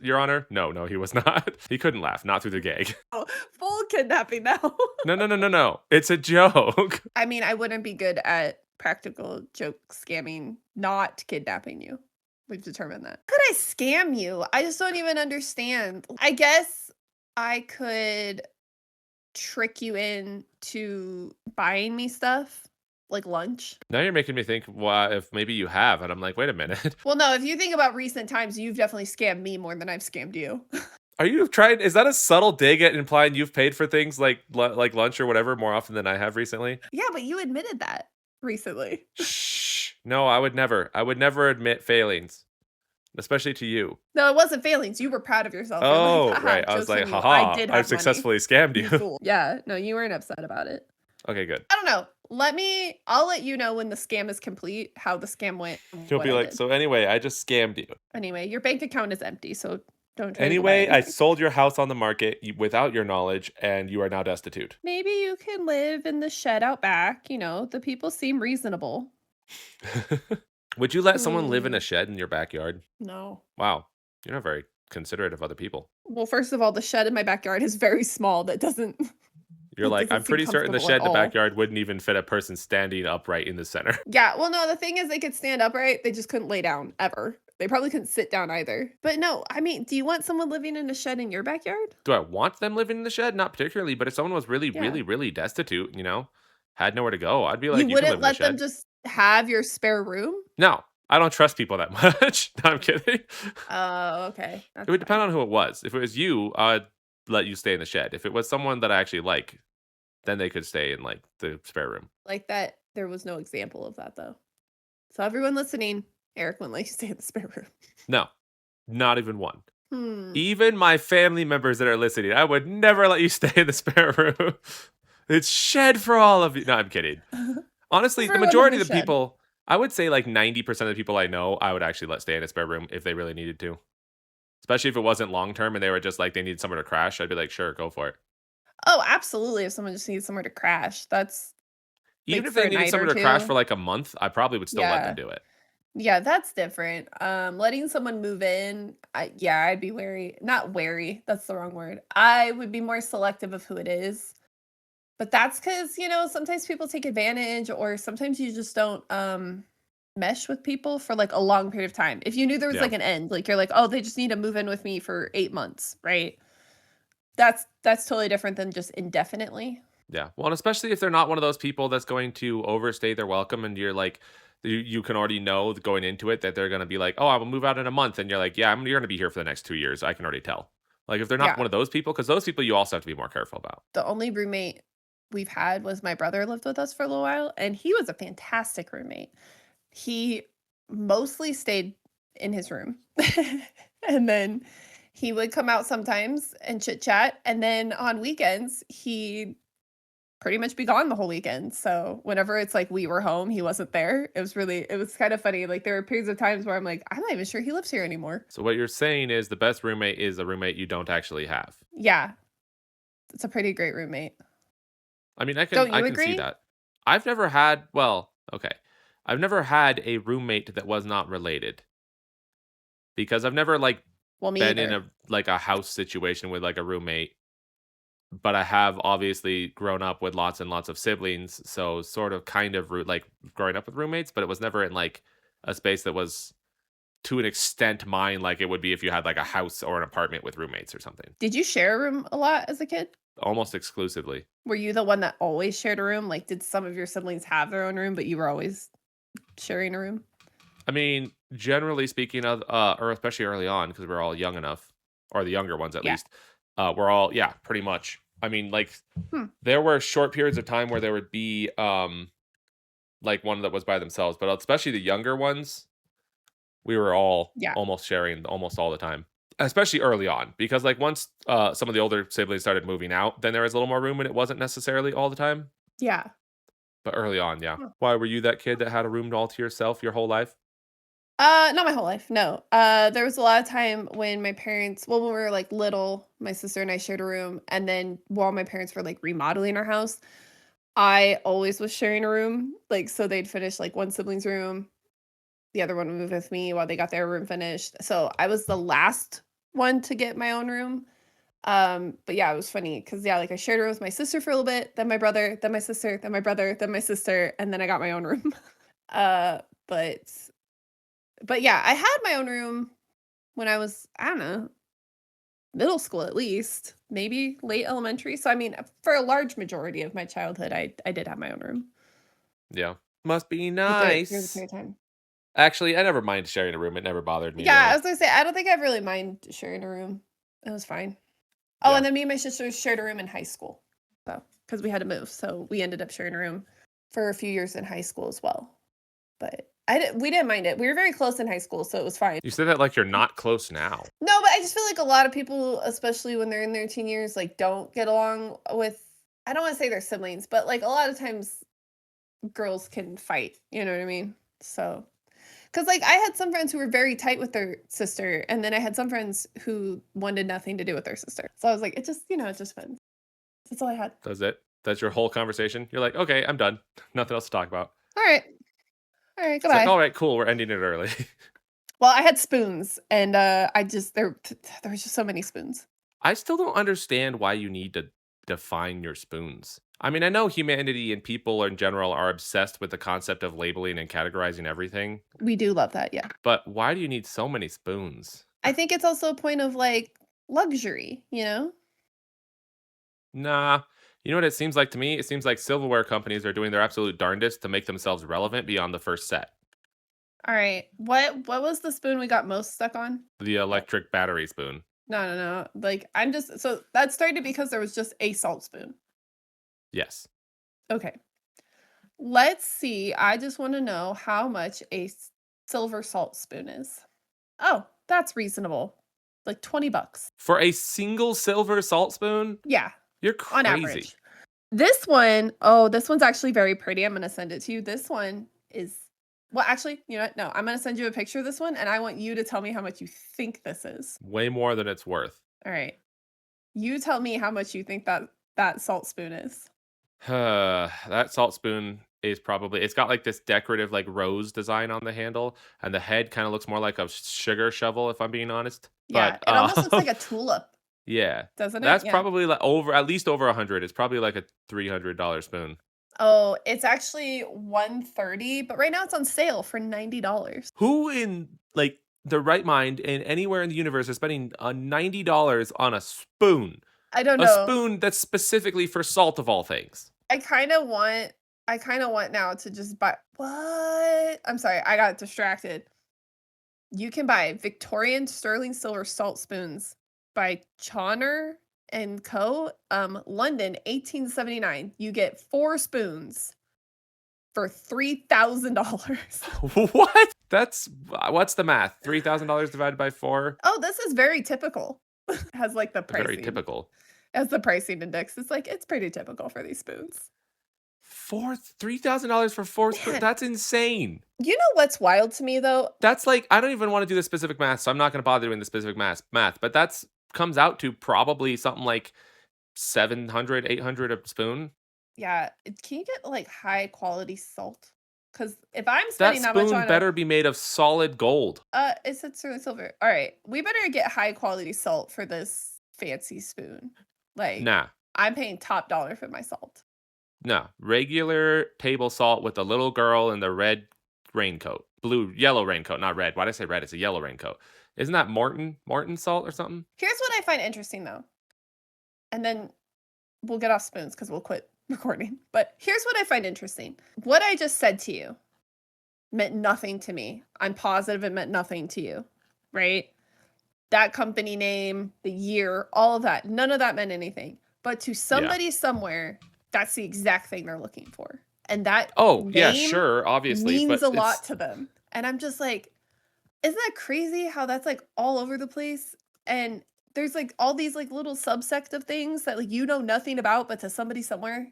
Your Honor, no, he was not. He couldn't laugh, not through the gag. Oh, full kidnapping now. No. It's a joke. I mean, I wouldn't be good at practical joke scamming, not kidnapping you. We've determined that. Could I scam you? I just don't even understand. I guess I could trick you into buying me stuff, like lunch. Now you're making me think, well, if maybe you have. And I'm like, wait a minute. Well, no, if you think about recent times, you've definitely scammed me more than I've scammed you. Are you trying? Is that a subtle dig at implying you've paid for things like lunch or whatever more often than I have recently? Yeah, but you admitted that recently. Shh. No, I would never. I would never admit failings, especially to you. No, it wasn't failings. You were proud of yourself. You're like, Oh, haha, right. I was joke's like, on you. I haha, did I've have money. successfully scammed You you. fool. Yeah, no, you weren't upset about it. Okay, good. I don't know. I'll let you know when the scam is complete, how the scam went. And You'll what be I like, did. so anyway, I just scammed you. Anyway, your bank account is empty, so don't try to go buy Anyway, I anything. sold your house on the market without your knowledge, and you are now destitute. Maybe you can live in the shed out back. The people seem reasonable. Would you let someone live in Hmm. a shed in your backyard? No. Wow, you're not very considerate of other people. Well, first of all, the shed in my backyard is very small. That doesn't You're that like, doesn't I'm seem pretty certain the comfortable at shed in the all. backyard wouldn't even fit a person standing upright in the center. Yeah, well, no, the thing is they could stand upright, they just couldn't lay down ever. They probably couldn't sit down either. But no, I mean, do you want someone living in a shed in your backyard? Do I want them living in the shed? Not particularly, but if someone was really, Yeah. really, really destitute, had nowhere to go, I'd be You like, you can live wouldn't in the let them shed. just have your spare room? No, I don't trust people that much. No, I'm kidding. Oh, okay. It That's would depend fine. on who it was. If it was you, I'd let you stay in the shed. If it was someone that I actually like, then they could stay in like the spare room. Like that, there was no example of that though. So everyone listening, Eric wouldn't let you stay in the spare room. No, not even one. Hmm. Even my family members that are listening, I would never let you stay in the spare room. It's shed for all of you. No, I'm kidding. Honestly, the Everyone in majority the of the shed. people, I would say like 90% of the people I know, I would actually let stay in a spare room if they really needed to. Especially if it wasn't long term and they were just like they needed somewhere to crash. I'd be like, sure, go for it. Oh, absolutely. If someone just needs somewhere to crash, that's Even like if for they a needed night or somewhere to crash two. for like a month, I probably would still let them Yeah. do it. Yeah, that's different. Letting someone move in, I'd be wary. Not wary, that's the wrong word. I would be more selective of who it is. But that's because, sometimes people take advantage or sometimes you just don't mesh with people for like a long period of time. If you knew there was Yeah. like an end, like you're like, oh, they just need to move in with me for 8 months, right? That's totally different than just indefinitely. Yeah. Well, and especially if they're not one of those people that's going to overstay their welcome and you're like, you can already know going into it that they're going to be like, oh, I will move out in a month. And you're like, yeah, you're going to be here for the next 2 years. I can already tell. Like if they're not Yeah. one of those people, because those people you also have to be more careful about. The only roommate we've had was my brother lived with us for a little while, and he was a fantastic roommate. He mostly stayed in his room. And then he would come out sometimes and chit chat. And then on weekends, he'd pretty much be gone the whole weekend. So whenever it's like we were home, he wasn't there. It was kind of funny. Like there were periods of times where I'm like, I'm not even sure he lives here anymore. So what you're saying is the best roommate is a roommate you don't actually have. Yeah, it's a pretty great roommate. I mean, I Don't you can see agree? that. I've never had, well, okay. I've never had a roommate that was not related because I've never like Well, me been in either. a house situation with like a roommate, but I have obviously grown up with lots and lots of siblings, so sort of kind of like growing up with roommates, but it was never in like a space that was to an extent mine like it would be if you had like a house or an apartment with roommates or something. Did you share a room a lot as a kid? Almost exclusively. Were you the one that always shared a room? Like, did some of your siblings have their own room, but you were always sharing a room? I mean, generally speaking of, or especially early on, because we're all young enough, or the younger ones at Yeah. least, we're all, yeah, pretty much. I mean, like, Hmm. there were short periods of time where there would be, like one that was by themselves, but especially the younger ones, we were all Yeah. almost sharing almost all the time, especially early on, because like once some of the older siblings started moving out, then there was a little more room, and it wasn't necessarily all the time, Yeah. but early on, yeah. Huh. Why were you that kid that had a room all to yourself your whole life? Not my whole life, no. There was a lot of time when my parents well, when we were, like, little, my sister and I shared a room, and then while my parents were, like, remodeling our house, I always was sharing a room, like, so they'd finish, like, one sibling's room, the other one would move with me while they got their room finished, so I was the last one to get my own room, but yeah, it was funny because yeah, like, I shared a room with my sister for a little bit, then my brother, then my sister, then my brother, then my sister, and then I got my own room. Uh, but yeah, I had my own room when I was, I don't know, middle school at least, maybe late elementary. So I mean, for a large majority of my childhood, I did have my own room. Yeah. Must be It was a nice. period of time. Actually, I never mind sharing a room. It never bothered me Yeah, I really. was gonna say I don't think I really mind sharing a room. It was fine. Oh, Yeah. and then me and my sister shared a room in high school. So because we had to move, so we ended up sharing a room for a few years in high school as well. But we didn't mind it. We were very close in high school, so it was fine. You said that like you're not close now. No, but I just feel like a lot of people, especially when they're in their teen years, like don't get along with I don't want to say their siblings, but like a lot of times girls can fight, you know what I mean? So, cuz like I had some friends who were very tight with their sister and then I had some friends who wanted nothing to do with their sister. So I was like it just, it just depends. That's all I had. Does it? That's your whole conversation? You're like, "Okay, I'm done. Nothing else to talk about." All right. All right, It's like, goodbye. "All right, cool. We're ending it early." Well, I had spoons and I just there was just so many spoons. I still don't understand why you need to define your spoons. I mean, I know humanity and people in general are obsessed with the concept of labeling and categorizing everything, We do love that. Yeah. but why do you need so many spoons? I think it's also a point of like luxury, you know? Nah. You know what it seems like to me? It seems like silverware companies are doing their absolute darndest to make themselves relevant beyond the first set. All right. What was the spoon we got most stuck on? The What? electric battery spoon. No, no, no. Like I'm just so that started because there was just a salt spoon. Yes. Okay. Let's see. I just want to know how much a silver salt spoon is. Oh, that's reasonable. Like 20 bucks. For a single silver salt spoon? Yeah, You're on crazy. average. This one, oh, this one's actually very pretty. I'm going to send it to you. This one is well, actually, you know what? No, I'm going to send you a picture of this one and I want you to tell me how much you think this is. Way more than it's worth. All right. You tell me how much you think that salt spoon is. That salt spoon is probably it's got like this decorative like rose design on the handle, and the head kind of looks more like a sugar shovel if I'm being honest. Yeah, But it almost looks like a tulip, yeah. doesn't it? That's Yeah. probably like over at least over 100. It's probably like a $300 spoon. Oh, it's actually 130, but right now it's on sale for $90. Who in like the right mind and anywhere in the universe is spending $90 on a spoon? I don't A know. spoon that's specifically for salt of all things. I kinda want I kinda want now to just buy what? I'm sorry, I got distracted. You can buy Victorian sterling silver salt spoons by Chawner and Co. London, 1879. You get 4 spoons for $3,000. What? That's what's the math? $3,000 divided by 4? Oh, this is very typical. Has, like, the Very pricing. typical. As the pricing index, it's like, it's pretty typical for these spoons. $3,000 for 4 spoons? Man, That's insane. you know what's wild to me, though? That's like I don't even wanna do the specific math, so I'm not gonna bother doing the specific math, but that's comes out to probably something like 700, 800 a spoon. Yeah, can you get, like, high quality salt? Because if I'm That spending that much spoon on a better be made of solid gold. it said sterling silver. Alright, we better get high quality salt for this fancy spoon. Like, Nah. I'm paying top dollar for my salt. No, regular table salt with the little girl in the red raincoat. Yellow raincoat, not red. Why did I say red? It's a yellow raincoat. Isn't that Morton salt or something? Here's what I find interesting, though, and then we'll get off spoons because 'cause we'll quit recording, but here's what I find interesting. What I just said to you meant nothing to me. I'm positive it meant nothing to you, right? That company name, the year, all of that, none of that meant anything. But to Yeah. somebody somewhere, that's the exact thing they're looking for. And that Oh, yeah, name sure, obviously, means but a it's lot to them. And I'm just like, isn't that crazy how that's like all over the place? And there's like all these like little subsect of things that like you know nothing about, but to somebody somewhere,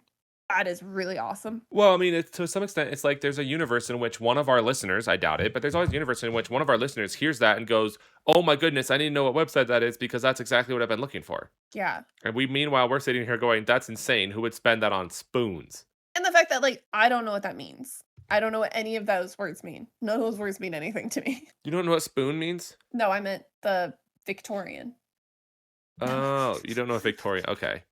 that is really awesome. well, I mean, it's to some extent, it's like there's a universe in which one of our listeners, I doubt it, but there's always a universe in which one of our listeners hears that and goes, "Oh my goodness, I need to know what website that is because that's exactly what I've been looking for." Yeah. And meanwhile, we're sitting here going, "That's insane. Who would spend that on spoons?" And the fact that like I don't know what that means. I don't know what any of those words mean. None of those words mean anything to me. You don't know what spoon means? No, I meant the Victorian. No. Oh, you don't know what Victoria. Okay.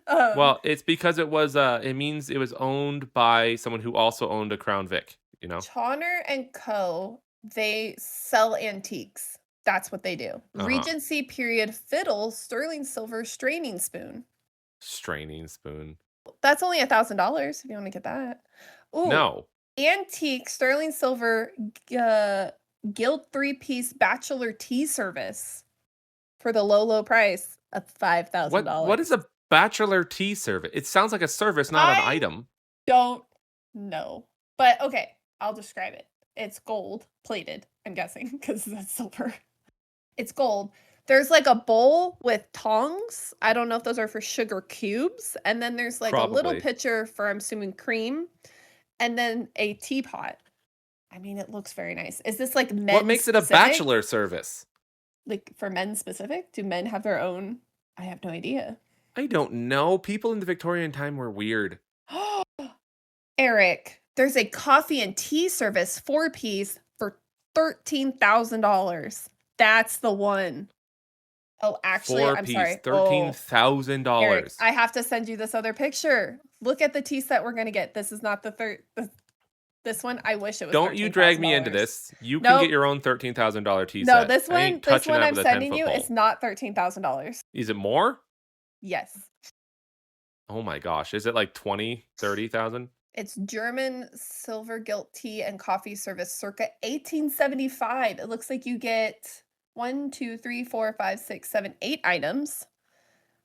um, Well, it's because it means it was owned by someone who also owned a Crown Vic, you know? Chawner and Co. They sell antiques. That's what they do. Uh-huh. Regency period fiddle, sterling silver straining spoon. Straining spoon. That's only $1,000 if you want to get that. Ooh, No. antique sterling silver gilt 3-piece bachelor tea service for the low, low price of What is $5,000. a bachelor tea service? It sounds like a service, not an I item. don't know. But okay, I'll describe it. It's gold plated, I'm guessing, because that's silver. It's gold. There's like a bowl with tongs. I don't know if those are for sugar cubes. And then there's like a little Probably. pitcher for, I'm assuming, cream. And then a teapot. I mean, it looks very nice. Is this like What men makes it a specific? bachelor service? Like for men specific? Do men have their own? I have no idea. I don't know. People in the Victorian time were weird. Eric, there's a coffee and tea service 4-piece for $13,000. That's the one. Oh, actually, Four I'm piece, sorry. Oh, Eric, $13,000. I have to send you this other picture. Look at the tea set we're gonna get. This is not the third. This one, I wish it was Don't you thirteen drag thousand me into dollars. this. You can get Nope. your own $13,000 tea No, set. this I ain't one, this touching one that I'm with a sending 10-foot you is pole. not $13,000. Is it more? Yes. Oh my gosh. Is it like 20, 30,000? It's German silver gilt tea and coffee service circa 1875. It looks like you get 1, 2, 3, 4, 5, 6, 7, 8 items.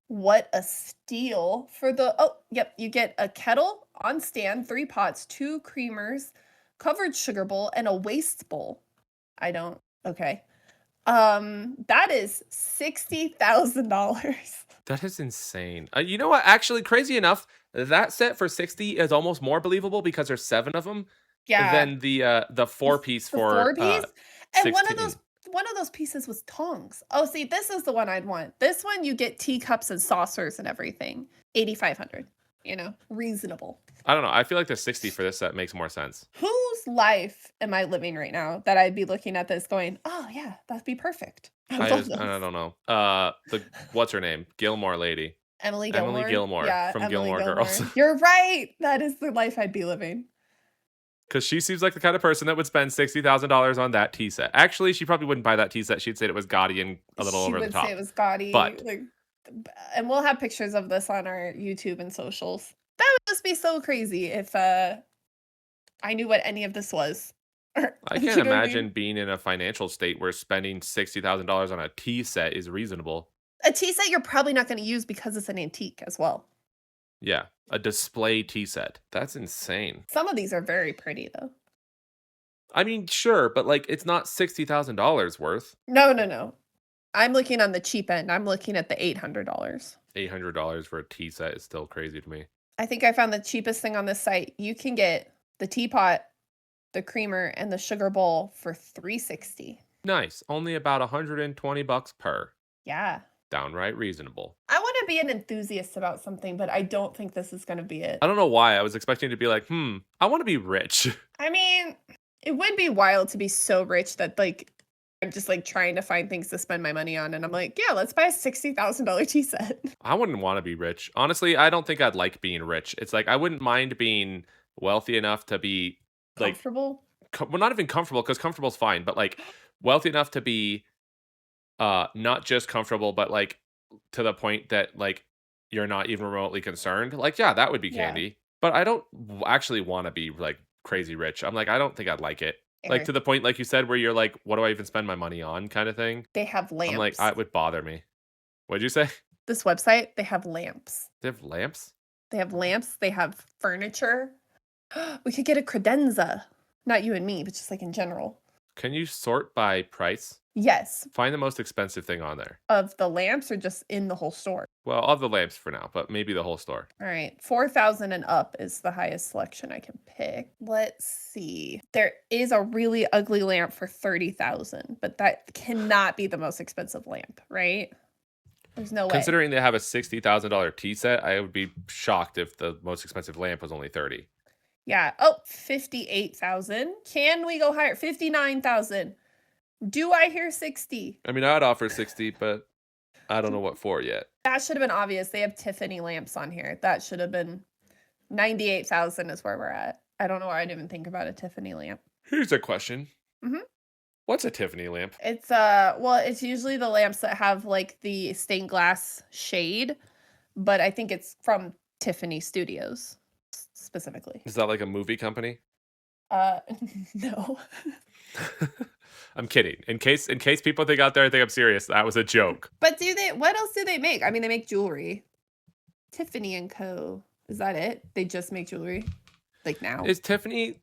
What a steal for the oh, yep, you get a kettle on stand, 3 pots, 2 creamers, covered sugar bowl, and a waste bowl. I don't okay. That is $60,000. That is insane. You know what? Actually, crazy enough, that set for 60 is almost more believable because there's 7 of them Yeah. than the 4 piece The for 4 piece? And 16. one of those pieces was tongs. Oh, see, this is the one I'd want. This one, you get teacups and saucers and everything. 8,500, reasonable. I don't know. I feel like the 60 for this set makes more sense. Whose life am I living right now that I'd be looking at this going, "Oh, yeah, that'd be perfect." I love I those. don't know. The what's her name? Gilmore lady. Emily Emily Gilmore? Gilmore Yeah, from Emily Gilmore Girls. Gilmore. You're right! That is the life I'd be living. Because she seems like the kind of person that would spend $60,000 on that tea set. Actually, she probably wouldn't buy that tea set. She'd say it was gaudy and a little She over the would say it top. was gaudy, But like, and we'll have pictures of this on our YouTube and socials. That would just be so crazy if I knew what any of this was. Or, I you can't know what I mean? imagine being in a financial state where spending $60,000 on a tea set is reasonable. A tea set you're probably not going to use because it's an antique as well. Yeah, a display tea set. That's insane. Some of these are very pretty though. I mean, sure, but like it's not $60,000 worth. No, no, no. I'm looking on the cheap end. I'm looking at the $800. $800 for a tea set is still crazy to me. I think I found the cheapest thing on this site. You can get the teapot, the creamer, and the sugar bowl for $360. Nice. Only about $120 per. Yeah. Downright reasonable. I want to be an enthusiast about something, but I don't think this is going to be it. I don't know why. I was expecting to be like, I want to be rich. I mean, it would be wild to be so rich that like I'm just like trying to find things to spend my money on, and I'm like, yeah, let's buy a $60,000 tea set. I wouldn't want to be rich. Honestly, I don't think I'd like being rich. It's like I wouldn't mind being wealthy enough to be like, Comfortable. well, not even comfortable because comfortable's fine, but like wealthy enough to be not just comfortable, but like to the point that like you're not even remotely concerned. Like, yeah, that would be Yeah. candy. But I don't actually want to be like crazy rich. I'm like, I don't think I'd like it. Like, Air. to the point, like you said, where you're like, "What do I even spend my money on?" kinda thing. They have I'm like, lamps. "It would bother me." What'd you say? This website, they have lamps. They have lamps? They have lamps, they have furniture. We could get a credenza. Not you and me, but just like in general. Can you sort by price? Yes, Find the most expensive thing on there. of the lamps or just in the whole store. Well, of the lamps for now, but maybe the whole store. All right, 4,000 and up is the highest selection I can pick. Let's see. There is a really ugly lamp for 30,000, but that cannot be the most expensive lamp, right? There's no way. Considering they have a $60,000 tea set, I would be shocked if the most expensive lamp was only 30. Yeah. Oh, 58,000. Can we go higher? 59,000. Do I hear 60? I mean, I'd offer 60, but I don't know what for yet. That should have been obvious. They have Tiffany lamps on here. That should have been 98,000 is where we're at. I don't know why I didn't even think about a Tiffany lamp. Here's a question. Mhm. What's a Tiffany lamp? It's well, it's usually the lamps that have like the stained glass shade, but I think it's from Tiffany Studios specifically. Is that like a movie company? Uh no. I'm kidding. In case people think out there I think I'm serious, that was a joke. But what else do they make? I mean, they make jewelry. Tiffany and Co. Is that it? They just make jewelry? Like now? Is Tiffany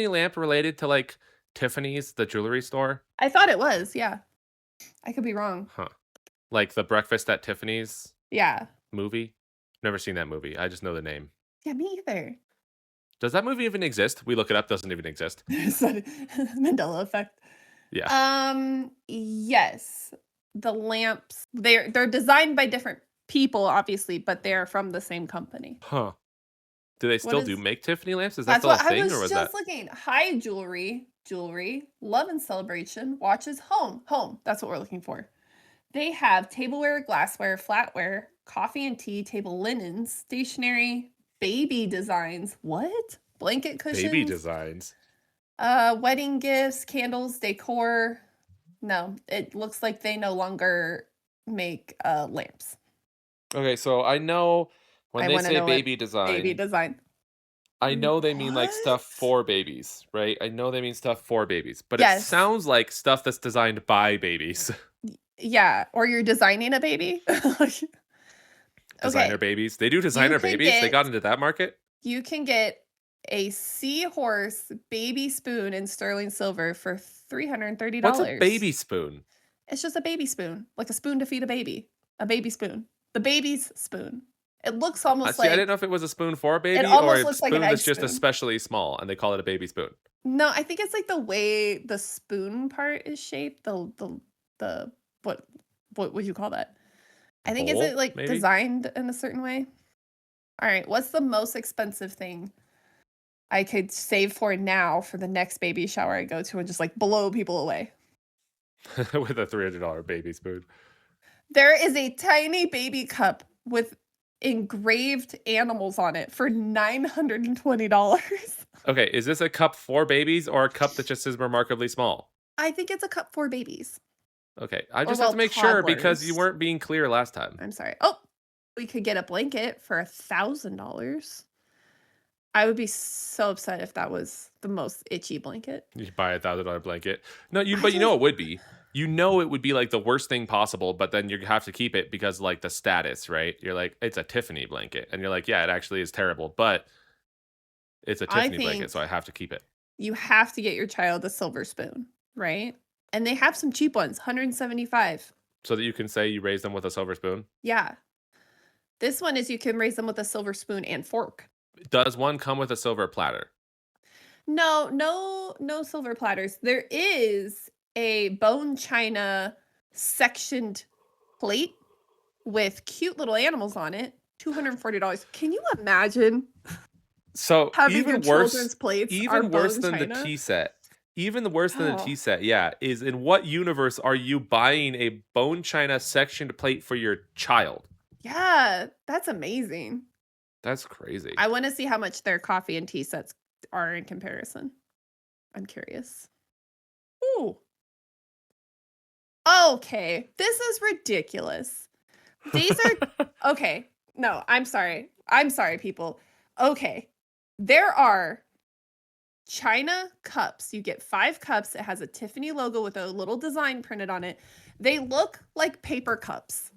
lamp related to like Tiffany's, the jewelry store? I thought it was, yeah. I could be wrong. Huh. Like the Breakfast at Tiffany's Yeah. movie? Never seen that movie. I just know the name. Yeah, me either. Does that movie even exist? We look it up, doesn't even exist. Mandela effect. Yeah. Yes. The lamps, they're designed by different people, obviously, but they're from the same company. Huh. Do they What still do is make Tiffany lamps? Is that That's still a what I thing, was or was just that looking. High jewelry, love and celebration, watches, home. That's what we're looking for. They have tableware, glassware, flatware, coffee and tea, table linens, stationery, baby designs. What? Blanket baby cushions, designs? wedding gifts, candles, decor. No, it looks like they no longer make lamps. Okay, so I know when I they want to say know what baby baby design, design. I know they mean like What? stuff for babies, right? I know they mean stuff for babies, but it Yes. sounds like stuff that's designed by babies. Yeah, or you're designing a baby. Designer Okay, babies. They do you designer can babies. They get got into that market. you can get a seahorse baby spoon in sterling silver for What's a $330. baby spoon? It's just a baby spoon, like a spoon to feed a baby. A baby spoon. The baby's spoon. It looks almost See, I didn't know like if it was a spoon for a it baby or almost a looks like an spoon egg that's just spoon. especially small and they call it a baby spoon. No, I think it's like the way the spoon part is shaped. The what would you call that? I think is it Bowl, like maybe? designed in a certain way? All right, what's the most expensive thing I could save for now for the next baby shower I go to and just like blow people away? With a $300 baby spoon. There is a tiny baby cup with engraved animals on it for $920. Okay, is this a cup for babies or a cup that just is remarkably small? I think it's a cup for babies. Okay, I Or just have to well, make sure because you toddlers. weren't being clear last time. I'm sorry. Oh, we could get a blanket for $1,000. I would be so upset if that was the most itchy blanket. You buy $1,000 blanket. No, I but you know just it would be. You know it would be like the worst thing possible, but then you have to keep it because like the status, right? You're like, it's a Tiffany blanket, and you're like, yeah, it actually is terrible, but it's a I Tiffany blanket, so think I have to keep it. you have to get your child a silver spoon, right? And they have some cheap ones, 175. So that you can say you raised them with a silver spoon. Yeah. This one is you can raise them with a silver spoon and fork. Does one come with a silver platter? No silver platters. There is a bone china sectioned plate with cute little animals on it. $240. Can you imagine So having your children's plates are even worse bone than the china? tea set. Even worse than the Oh, tea set, yeah, is in what universe are you buying a bone china sectioned plate for your child? yeah, that's amazing. That's crazy. I want to see how much their coffee and tea sets are in comparison. I'm curious. Ooh. Okay, this is ridiculous. These are okay. No, I'm sorry. I'm sorry, people. Okay. There are China cups. You get 5 cups. It has a Tiffany logo with a little design printed on it. They look like paper cups.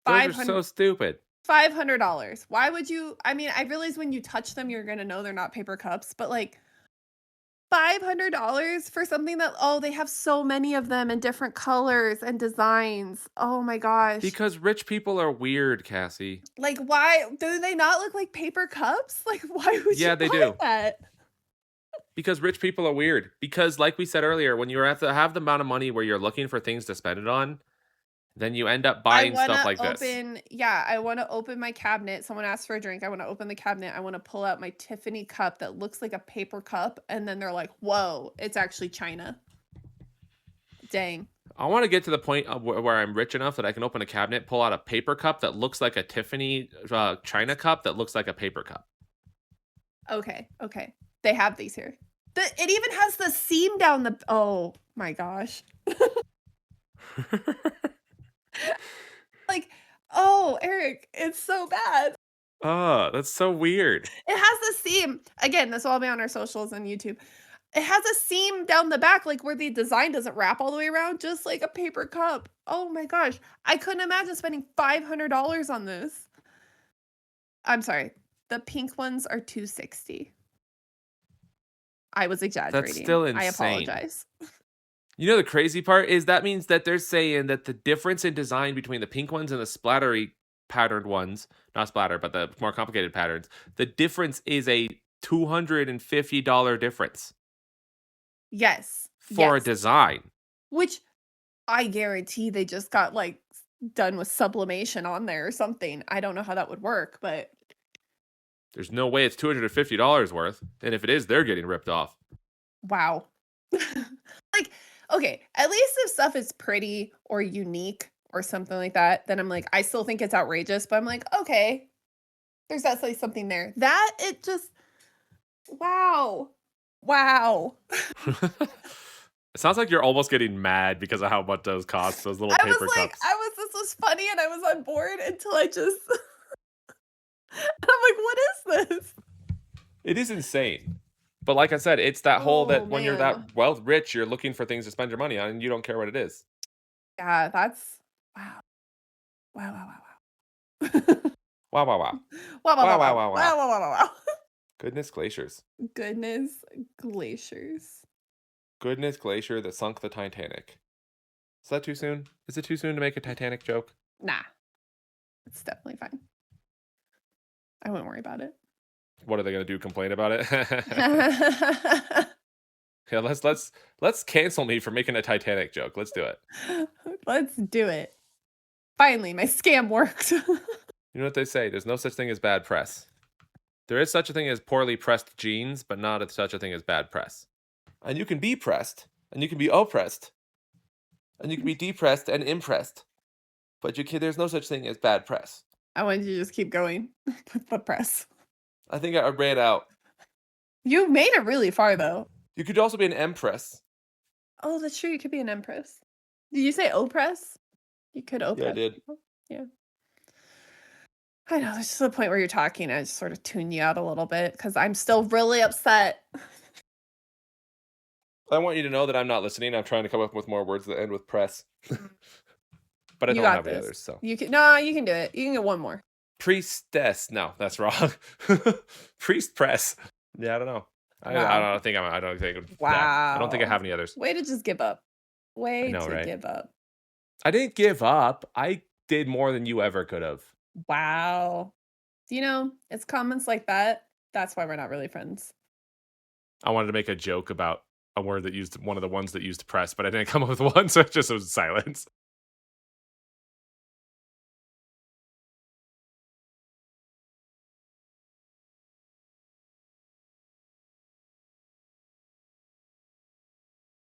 Those are 500 so stupid. $500. Why would you I mean, I realize when you touch them, you're gonna know they're not paper cups, but, like, $500 for something that oh, they have so many of them in different colors and designs. Oh my gosh. Because rich people are weird, Cassie. Like, why do they not look like paper cups? Like, why would you Yeah, they buy do. that? Because rich people are weird. Because, like we said earlier, when you have to have the amount of money where you're looking for things to spend it on, then you end up I buying stuff wanna like this. open yeah, I wanna open my cabinet. Someone asked for a drink. I wanna open the cabinet. I wanna pull out my Tiffany cup that looks like a paper cup, and then they're like, "Whoa, it's actually China." Dang. I want to get to the point of where I'm rich enough that I can open a cabinet, pull out a paper cup that looks like a Tiffany China cup that looks like a paper cup. Okay, okay. They have these here. It even has the seam down the oh my gosh. Like, oh, Eric, it's so bad. Oh, that's so weird. It has the seam. Again, this will all be on our socials and YouTube. It has a seam down the back, like, where the design doesn't wrap all the way around, just like a paper cup. Oh my gosh. I couldn't imagine spending $500 on this. I'm sorry. The pink ones are 260. I was That's exaggerating. still I insane. apologize. You know the crazy part is that means that they're saying that the difference in design between the pink ones and the splattery patterned ones, not splatter, but the more complicated patterns, the difference is a $250 difference Yes. for a Yes. design. Which I guarantee they just got, like, done with sublimation on there or something. I don't know how that would work, but There's no way it's $250 worth. And if it is, they're getting ripped off. wow. Like, okay, at least if stuff is pretty or unique or something like that, then I'm like, I still think it's outrageous, but I'm like, okay, there's actually something there. That it just wow. Wow. It sounds like you're almost getting mad because of how much those cost, those little I was paper like, cups. this was funny and I was on board until I just I'm like, what is this? It is insane. But like I said, it's that whole Oh that when you're man. that wealth rich, you're looking for things to spend your money on and you don't care what it is. Yeah, that's wow. Wow, wow, wow, wow. Wow, wow, wow. Wow, wow, Wow, wow, wow, wow. wow, wow. Wow, wow, wow, wow, wow. Goodness glaciers. Goodness glaciers. Goodness glacier that sunk the Titanic. Is that too soon? Is it too soon to make a Titanic joke? Nah, it's definitely fine. I wouldn't worry about it. What are they gonna do? Complain about it? Yeah, let's cancel me for making a Titanic joke. Let's do it. Let's do it. Finally, my scam worked. You know what they say? There's no such thing as bad press. There is such a thing as poorly pressed jeans, but not such a thing as bad press. And you can be pressed, and you can be oppressed, and you can be depressed and impressed. But there's no such thing as bad press. I wanted you to just keep going with the press. I think I ran out. You made it really far though. You could also be an empress. Oh, that's true. You could be an empress. Did you say oppress? You could Yeah, I oppress did. people. Yeah. I know. There's just a point where you're talking, I just sort of tune you out a little bit because I'm still really upset. I want you to know that I'm not listening. I'm trying to come up with more words that end with press. But I You don't got have any this. others, so. You can no, you can do it. You can get one more. Priestess. No, that's wrong. Priest press. Yeah, I don't know. Wow. I don't think I don't think Wow. I don't think I have any others. Way to just give up. Way know, to right? give up. I didn't give up. I did more than you ever could have. Wow. You know, it's comments like that. That's why we're not really friends. I wanted to make a joke about a word that used one of the ones that used press, but I didn't come up with one, so it just was silence.